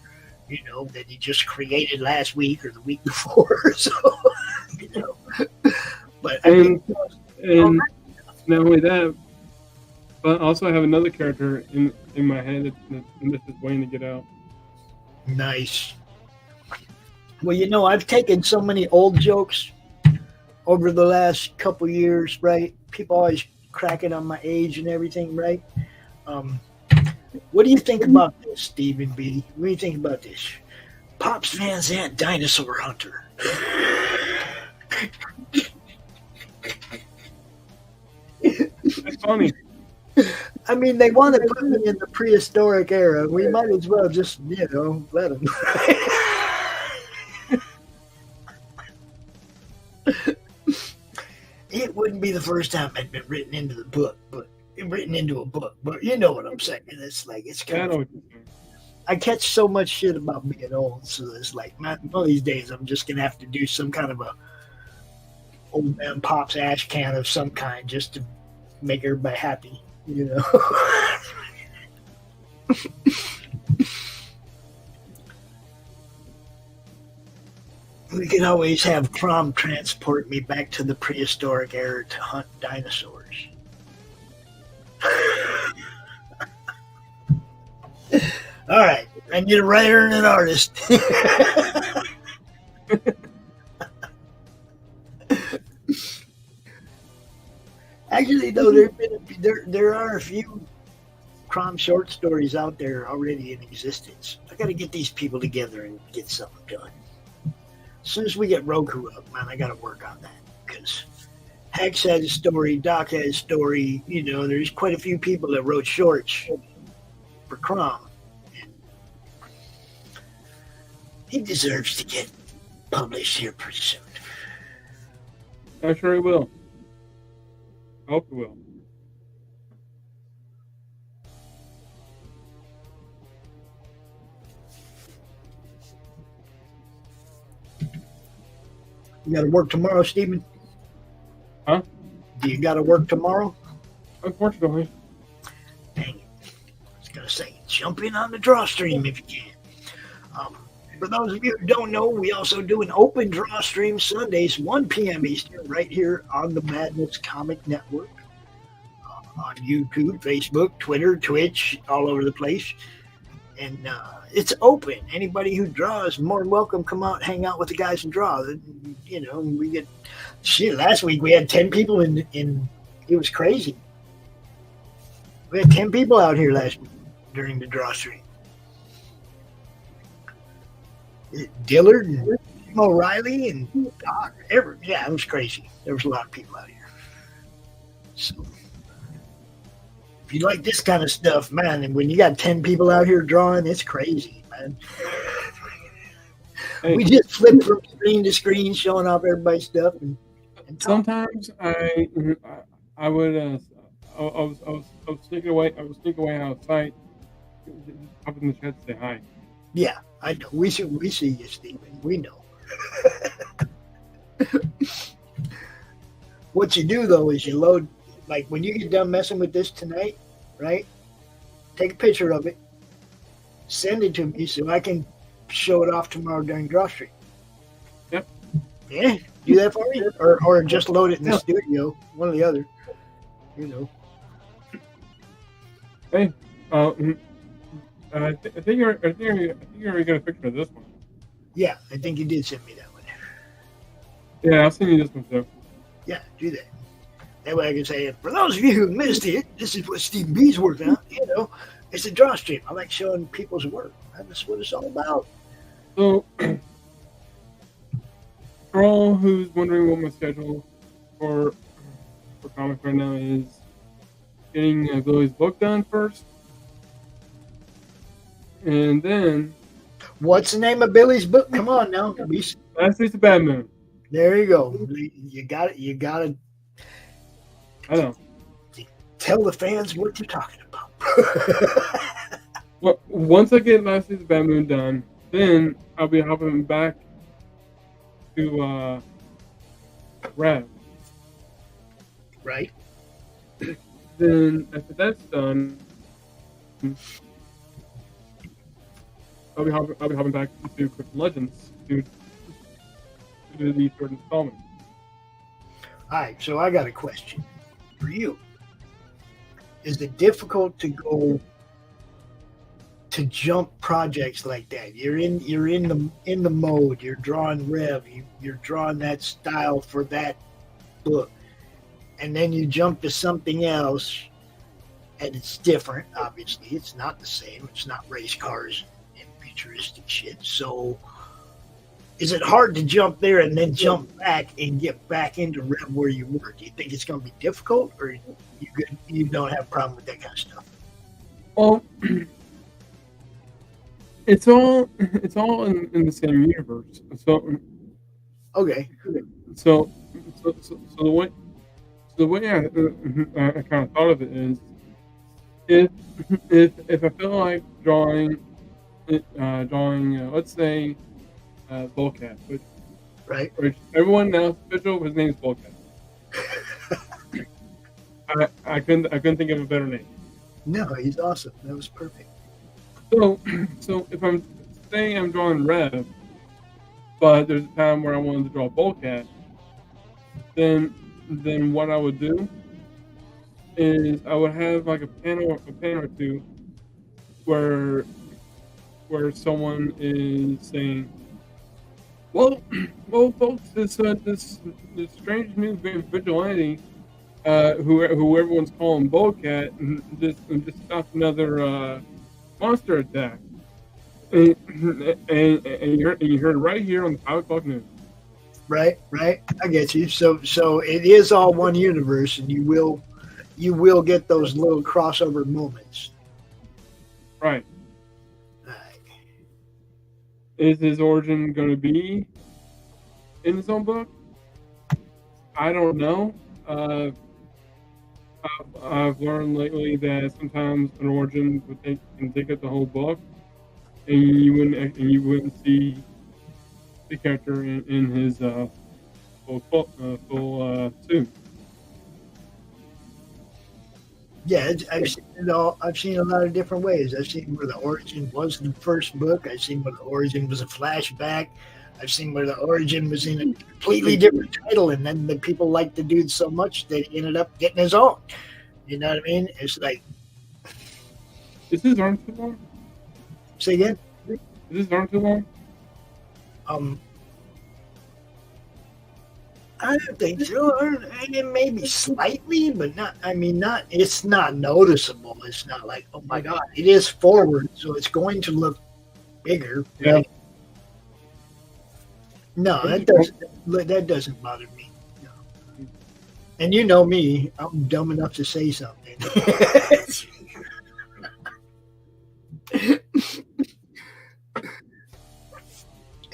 you know, that he just created last week or the week before. So, you know. But and not only that, but also I have another character in my head that this is waiting to get out. Nice. Well, you know, I've taken so many old jokes over the last couple years, right? People always cracking on my age and everything, right? What do you think about this, Stephen B? What do you think about this? Pops Van Zandt, Dinosaur Hunter. That's funny. I mean, they want to put me in the prehistoric era. We might as well just, you know, let them. It wouldn't be the first time I'd been written into a book, but you know what I'm saying. It's like it's kind of. I catch so much shit about being old, so it's like, man, one of these days I'm just gonna have to do some kind of a old man Pops ash can of some kind just to make everybody happy, you know. We could always have Crom transport me back to the prehistoric era to hunt dinosaurs. All right, I need a writer and an artist. Actually, though, there are a few Crom short stories out there already in existence. I got to get these people together and get something done. As soon as we get ROKU up, man, I got to work on that because Hex has a story, Doc has a story. You know, there's quite a few people that wrote shorts for Crom. He deserves to get published here pretty soon. I'm sure he will. I hope he will. You got to work tomorrow, Stephen? Huh? Do you got to work tomorrow? Unfortunately. Dang it. I was going to say, jump in on the DrawStream if you can. For those of you who don't know, we also do an open DrawStream Sundays, 1 p.m. Eastern, right here on the Madness Comic Network. On YouTube, Facebook, Twitter, Twitch, all over the place. And it's open. Anybody who draws, more than welcome. Come out, hang out with the guys and draw. You know, we get shit. Last week we had 10 people in. It was crazy. We had 10 people out here last week during the DrawStream. Dillard and O'Reilly and Doc. Yeah, it was crazy. There was a lot of people out here. So if you like this kind of stuff, man, and when you got 10 people out here drawing, it's crazy, man. Hey. We just flip from screen to screen, showing off everybody's stuff. And sometimes I was sneaking away. I was sneaking away outside, up in the shed to say hi. Yeah, I know. We see you, Stephen. We know. What you do though is you load. Like when you get done messing with this tonight, right? Take a picture of it, send it to me so I can show it off tomorrow during DrawStream. Yep. Yeah, do that for me, or just load it in the studio, one or the other. You know. Hey, I think you already got a picture of this one. Yeah, I think you did send me that one. Yeah, I'll send you this one too. Yeah, do that. That way I can say, for those of you who missed it, this is what Steve B's working on. You know, it's a DrawStream. I like showing people's work. That's what it's all about. So, for all who's wondering what my schedule for comics right now is, getting Billy's book done first, and then. What's the name of Billy's book? Come on now. Last Days of Bad Moon. There you go. You got it. You got to. I know. Tell the fans what you're talking about. Well, once I get Last Days of Bad Moon done, then I'll be hopping back to Rev. Right. Then after that's done, I'll be hopping back to Crypto Legends to do the third installment. All right, so I got a question for you. Is it difficult to go to jump projects like that? You're in the mode. You're drawing Rev. You're drawing that style for that book, and then you jump to something else, and it's different. Obviously, it's not the same. It's not race cars and futuristic shit. So, is it hard to jump there and then jump back and get back into Rev where you were? Do you think it's going to be difficult, or you don't have a problem with that kind of stuff? Well, it's all in the same universe. So okay. So the way I kind of thought of it is, if I feel like drawing, let's say, Boldcat, which everyone now is official. His name is Boldcat. I couldn't think of a better name. No, he's awesome. That was perfect. So if I'm saying I'm drawing Rev, but there's a time where I wanted to draw Boldcat, then what I would do is I would have like a panel or two where someone is saying, well, folks, this strange new vigilante, who everyone's calling Boldcat, just stopped another monster attack, and you heard it right here on the 5 o'clock news. Right. I get you. So it is all one universe, and you will get those little crossover moments. Right. Is his origin going to be in his own book? I don't know. I've learned lately that sometimes an origin can take up the whole book, and you wouldn't see the character in his full suit. Yeah, I've seen it all. I've seen a lot of different ways. I've seen where the origin was the first book. I've seen where the origin was a flashback. I've seen where the origin was in a completely different title, and then the people liked the dude so much that he ended up getting his own. You know what I mean? It's like, Is his arm too long? say again. Is his arm too long? I don't think so. And maybe slightly, but not. I mean, not. It's not noticeable. It's not like, oh my god, it is forward, so it's going to look bigger. Yeah. Right? No, that doesn't bother me. No. And you know me, I'm dumb enough to say something.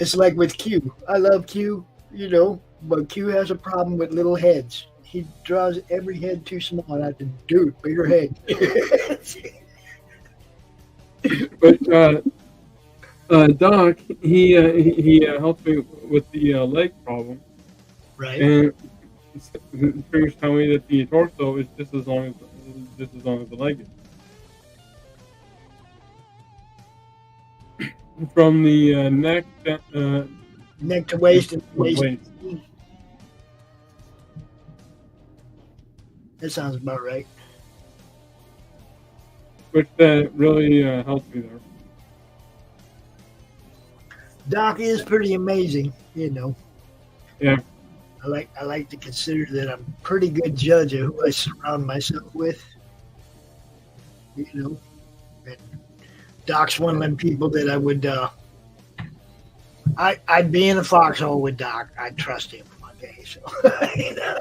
It's like with Q. I love Q, you know, but Q has a problem with little heads. He draws every head too small. And I have to do bigger head. But Doc, he helped me with the leg problem, Right. and figures tell me that the torso is just as long as the leg is. From the neck Neck to waist and waist. That sounds about right. which really helped me there. Doc is pretty amazing, you know. Yeah. I like to consider that I'm a pretty good judge of who I surround myself with. You know. And Doc's one of them people that I would I'd be in a foxhole with Doc. I'd trust him. Okay, so you know.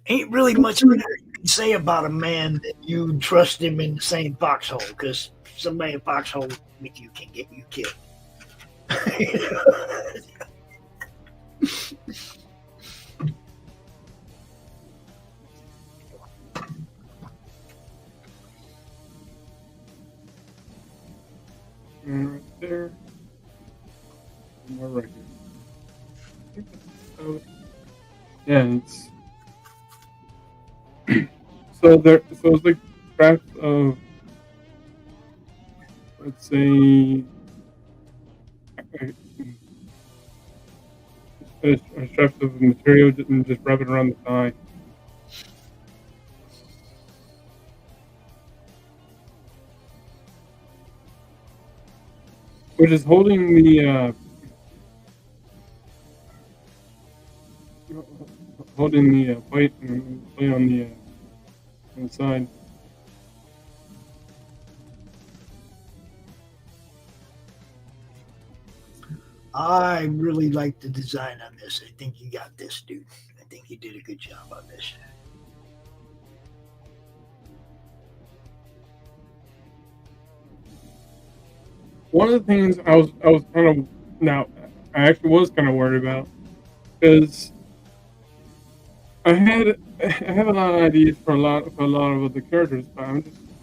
Ain't really much more you can say about a man that you trust him in the same foxhole, because somebody in a foxhole with you can get you killed. Right there. And we're right here. Yeah, it's so it's like scraps of, let's say, scraps of material and just wrap it around the thigh. Which is holding the plate on the side. I really like the design on this. I think you got this, dude. I think you did a good job on this. One of the things I was kind of I actually was kind of worried about, because I had a lot of ideas for a lot of other characters, but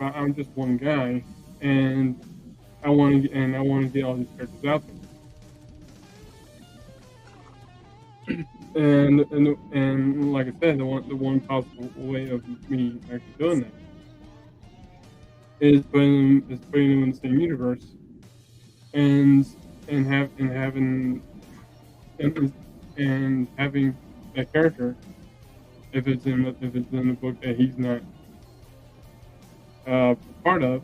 I'm just one guy, and I want to get all these characters out there. And like I said, the one possible way of me actually doing that is putting them in the same universe, and having that character, if it's in the book that he's not part of,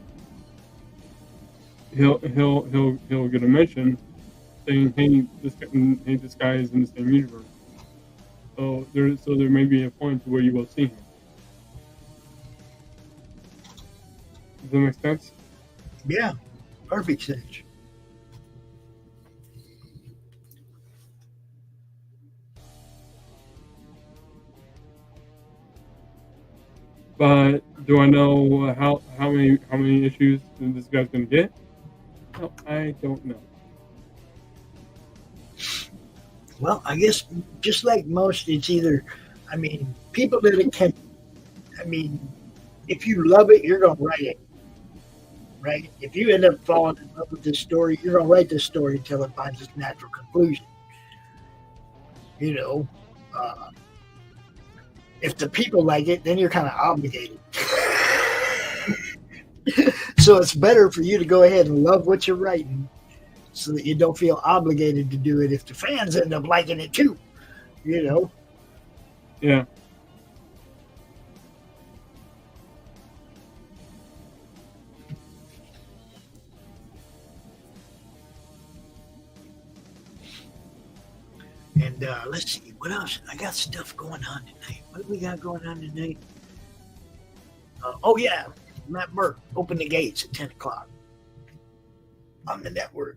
he'll get a mention saying, hey, this guy is in the same universe. So there may be a point where you will see him. Does that make sense? Yeah, perfect sense. But do I know how many issues this guy's gonna get? No, I don't know. Well, I guess just like most, it's either, I mean, people that attempt, I mean, if you love it, you're going to write it, right? If you end up falling in love with this story, you're going to write this story until it finds its natural conclusion. You know, If the people like it, then you're kind of obligated. So it's better for you to go ahead and love what you're writing so that you don't feel obligated to do it if the fans end up liking it too, you know? Yeah. And let's see, what else? I got stuff going on tonight. What do we got going on tonight? Oh, yeah. Matt Burke opened the gates at 10 o'clock on the network.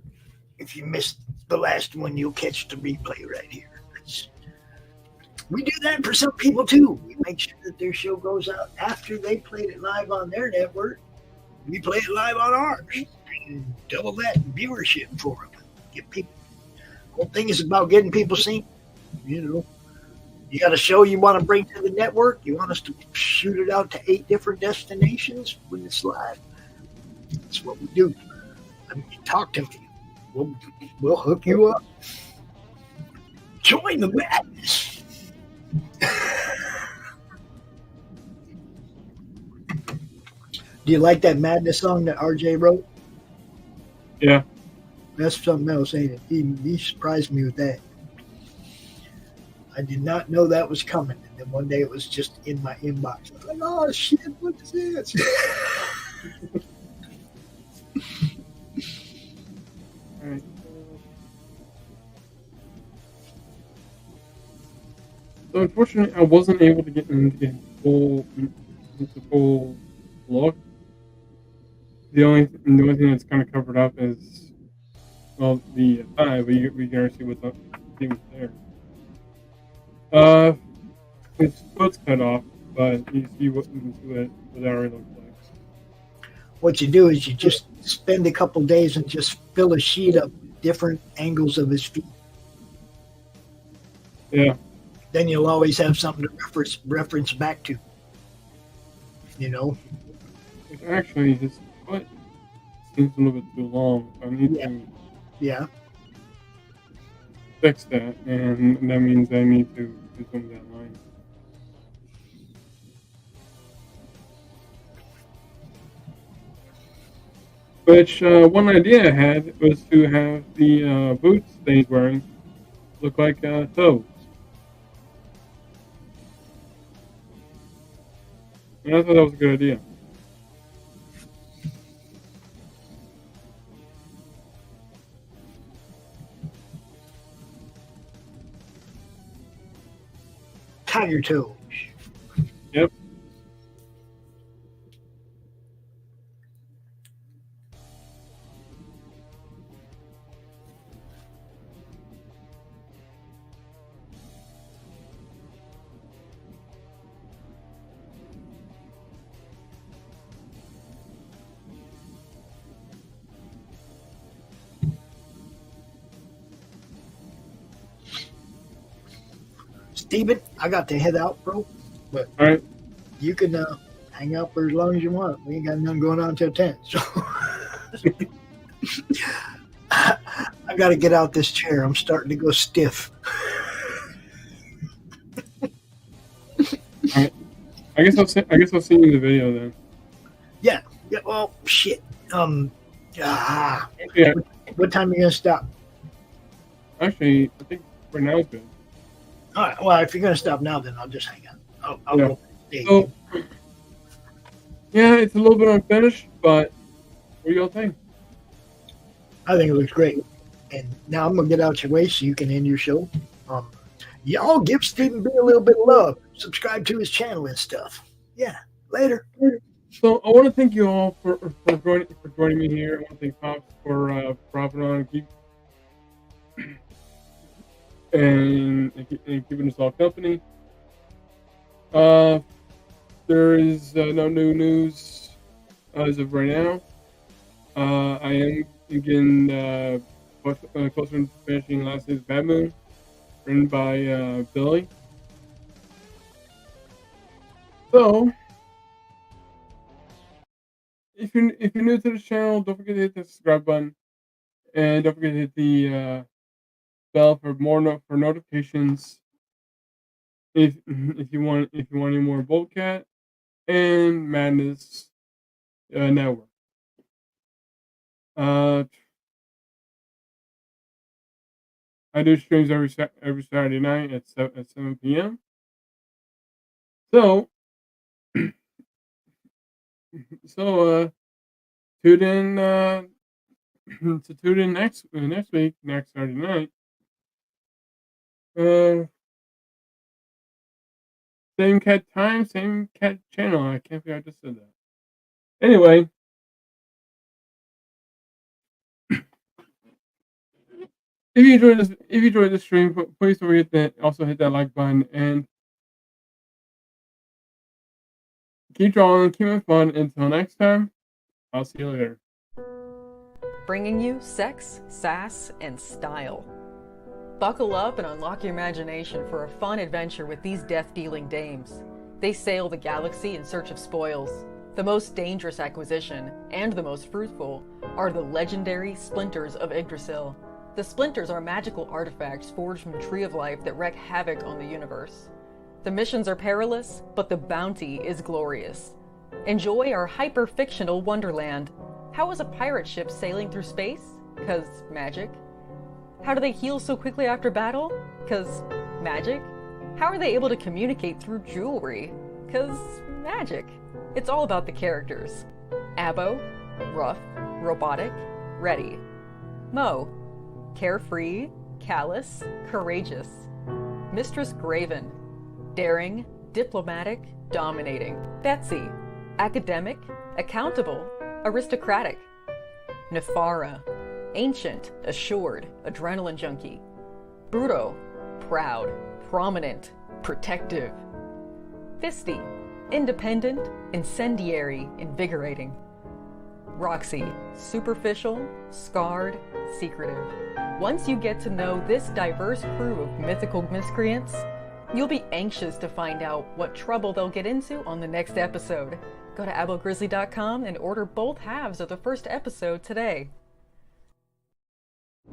If you missed the last one, you'll catch the replay right here. We do that for some people, too. We make sure that their show goes out after they played it live on their network. We play it live on ours. And double that viewership for them. Get people. The whole thing is about getting people seen. You know, you got a show you want to bring to the network. You want us to shoot it out to 8 different destinations when it's live. That's what we do. I mean, talk to me. We'll hook you up. Join the madness. Do you like that madness song that RJ wrote? Yeah. That's something else, ain't it? He surprised me with that. I did not know that was coming. And then one day it was just in my inbox. I was like, oh, shit, what is this? All right. So unfortunately, I wasn't able to get into the full look. The only thing that's kind of covered up is, well, the thigh, but we can already see what the thing was there. His foot's cut off, but you see what that already looks like. What you do is you just spend a couple days and just fill a sheet up different angles of his feet. Yeah. Then you'll always have something to reference back to. You know? It's actually, his foot seems a little bit too long. I need to fix that, and that means I need to do some of that line. Which, one idea I had was to have the boots that he's wearing look like toes. And I thought that was a good idea. Tiger toes. Yep. Steven, I got to head out, bro. But all right, you can hang out for as long as you want. We ain't got nothing going on until 10. So I got to get out this chair. I'm starting to go stiff. all right. I guess I'll see you in the video then. Yeah. Well, shit. Yeah. What time are you gonna stop? Actually, I think for now it's good. All right. Well, if you're gonna stop now, then I'll just hang out. I'll go stay. So, yeah, it's a little bit unfinished, but what do y'all think? I think it looks great. And now I'm gonna get out your way so you can end your show. Y'all give Stephen B a little bit of love. Subscribe to his channel and stuff. Yeah. Later. So I want to thank you all for joining me here. I want to thank Pops for dropping on and keeping us all company. There is no new news as of right now. I am getting closer to finishing last night's Bad Moon, written by Billy. So, if you're new to this channel, don't forget to hit the subscribe button, and don't forget to hit the bell for notifications if you want any more Boldcat and Madness Network. I do streams every Saturday night at 7 p.m. So tune in next week, next Saturday night. Same cat time, same cat channel. I can't believe I just said that. Anyway, if you enjoyed this stream, please don't forget that also hit that like button and keep drawing, keep it fun. Until next time, I'll see you later. Bringing you sex, sass, and style. Buckle up and unlock your imagination for a fun adventure with these death-dealing dames. They sail the galaxy in search of spoils. The most dangerous acquisition, and the most fruitful, are the legendary Splinters of Yggdrasil. The Splinters are magical artifacts forged from the Tree of Life that wreak havoc on the universe. The missions are perilous, but the bounty is glorious. Enjoy our hyper-fictional wonderland. How is a pirate ship sailing through space? 'Cause magic. How do they heal so quickly after battle? 'Cause magic. How are they able to communicate through jewelry? 'Cause magic. It's all about the characters. Abo, rough, robotic, ready. Mo, carefree, callous, courageous. Mistress Graven, daring, diplomatic, dominating. Betsy, academic, accountable, aristocratic. Nefara, ancient, assured, adrenaline junkie. Bruto, proud, prominent, protective. Fisty, independent, incendiary, invigorating. Roxy, superficial, scarred, secretive. Once you get to know this diverse crew of mythical miscreants, you'll be anxious to find out what trouble they'll get into on the next episode. Go to abogrizzly.com and order both halves of the first episode today.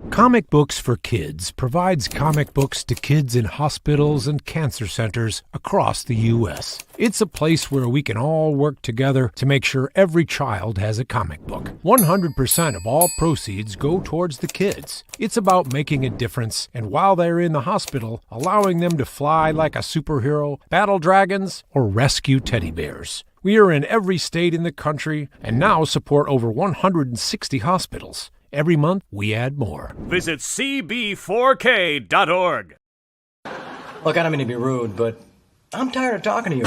Comic Books for Kids provides comic books to kids in hospitals and cancer centers across the U.S. It's a place where we can all work together to make sure every child has a comic book. 100% of all proceeds go towards the kids. It's about making a difference, and while they're in the hospital, allowing them to fly like a superhero, battle dragons, or rescue teddy bears. We are in every state in the country and now support over 160 hospitals. Every month, we add more. Visit cb4k.org. Look, I don't mean to be rude, but I'm tired of talking to you.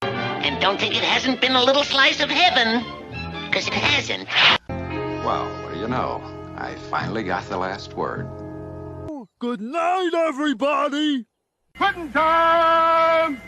And don't think it hasn't been a little slice of heaven, because it hasn't. Well, what do you know? I finally got the last word. Good night, everybody! Quitting time!